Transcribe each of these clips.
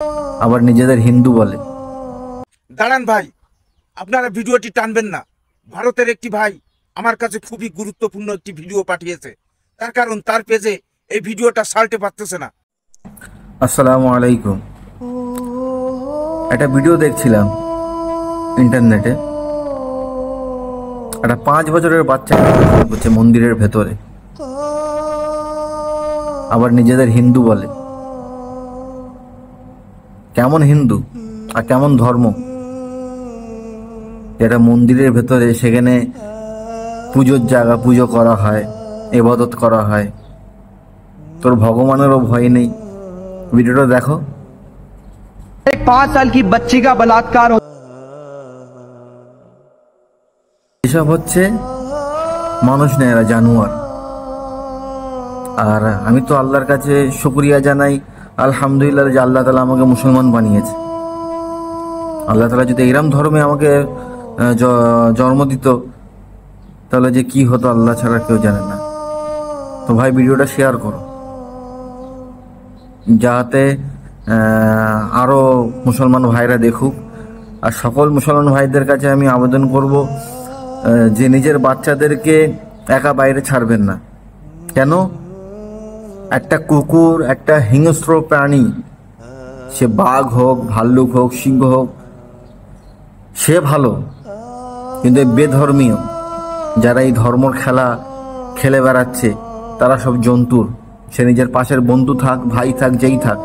আবার নিজেদের হিন্দু বলে। দাঁড়ান ভাই, আপনারা ভিডিওটি টানবেন না। ভারতের একটি ভাই আমার কাছে খুবই গুরুত্বপূর্ণ একটি ভিডিও পাঠিয়েছে, তার কারণ তার পেজে এই ভিডিওটা সাল্টে পারতেছে না। আসসালামু আলাইকুম। একটা ভিডিও দেখছিলাম ইন্টারনেটে, একটা 5 বছরের বাচ্চা হচ্ছে মন্দিরের ভেতরে, আবার নিজেদের হিন্দু বলে। কেমন হিন্দু আর কেমন ধর্ম যেটা মন্দিরের ভেতরে, সেখানে পুজোর জায়গা, পুজো করা হয়, ইবাদত করা হয়, তোর ভগবানেরও ভয় নেই। ভিডিওটা দেখো। एक 5 साल की बच्ची का बलात्कार हो। এসব হচ্ছে মানুষ না, এরা জানোয়ার। আর আমি তো আল্লাহর কাছে শুকরিয়া জানাই, আলহামদুলিল্লাহ, যে আল্লাহ তাআলা আমাকে মুসলমান বানিয়েছে। আল্লাহ তাআলা যদি এরম ধর্মে আমাকে জন্ম দিত, তাহলে যে কি হতো আল্লাহ ছাড়া কেউ জানে না। তো ভাই, ভিডিওটা শেয়ার করো, যাতে আরো মুসলমান ভাইরা দেখুক। আর সকল মুসলমান ভাইদের কাছে আমি আবেদন করব যে নিজের বাচ্চাদেরকে একা বাইরে ছাড়বেন না। কেন? একটা কুকুর, একটা হিংস্র প্রাণী, সে বাঘ হোক, ভাল্লুক হোক, সিংহ হোক, সে ভালো, কিন্তু এই বেধর্মীয় যারা এই ধর্মর খেলা খেলে বেড়াচ্ছে, তারা সব জন্তুর। সে নিজের পাশের বন্ধু থাক, ভাই থাক, যেই থাক।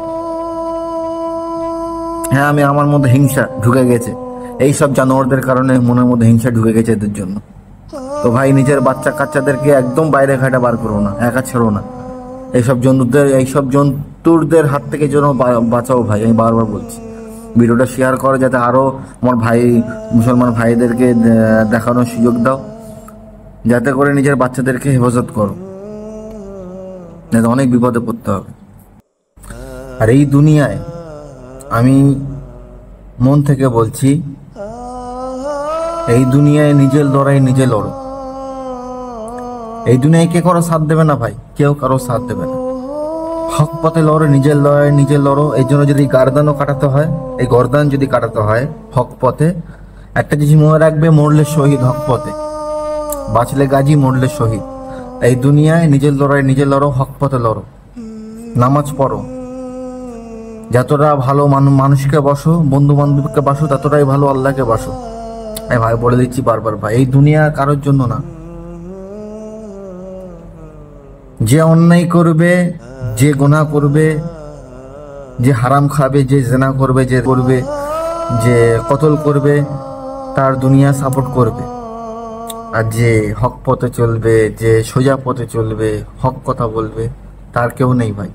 হ্যাঁ, আমার মধ্যে হিংসা ঢুকে গেছে, এই সব জানোয়ারদের কারণে মনের মধ্যে হিংসা ঢুকে গেছে এদের জন্য। তো ভাই, নিজের বাচ্চা কাচ্চাদেরকে একদম বাইরে ঘাটে বার করো না, একা ছেড়ো না। এইসব জন্তুদের হাত থেকে যেন বাঁচাও ভাই, আমি বারবার বলছি। ভিডিওটা শেয়ার করো, যাতে আরো আমার ভাই, মুসলমান ভাইদেরকে দেখানোর সুযোগ দাও, যাতে করে নিজের বাচ্চাদেরকে হেফাজত করো, যাতে অনেক বিপদে পড়তে হবে। আর এই দুনিয়ায় আমি মন থেকে বলছি, এই দুনিয়ায় নিজের লড়াই নিজে লড়ো। এই দুনিয়ায় কে কারো সাথ দেবে না ভাই, কেউ কারো সাথ দেবে না। হক পথে লড়ো, নিজের লড়াই নিজে লড়ো। এই জন্য যদি গর্দানও কাটাতে হয়, এই গর্দান যদি কাটাতে হয় হক পথে, একটা জিনিস মনে রাখবে, মরলে শহীদ হক পথে, বাঁচলে গাজী, মরলে শহীদ। এই দুনিয়ায় নিজের লড়াই নিজে লড়ো, হক পথে লড়ো, নামাজ পড়ো। যতটা ভালো মানুষকে বাসো, বন্ধু বান্ধবকে বাসো, ততটাই ভালো আল্লাহকে বাসো। এই ভাই বলে দিচ্ছি বারবার ভাই, এই দুনিয়া কারোর জন্য না। যে অন্যায় করবে, যে গুনাহ করবে, যে হারাম খাবে, যে জেনা করবে, যে কতল করবে, তার দুনিয়া সাপোর্ট করবে। আর যে হক পথে চলবে, যে সোজা পথে চলবে, হক কথা বলবে, তার কেউ নেই ভাই।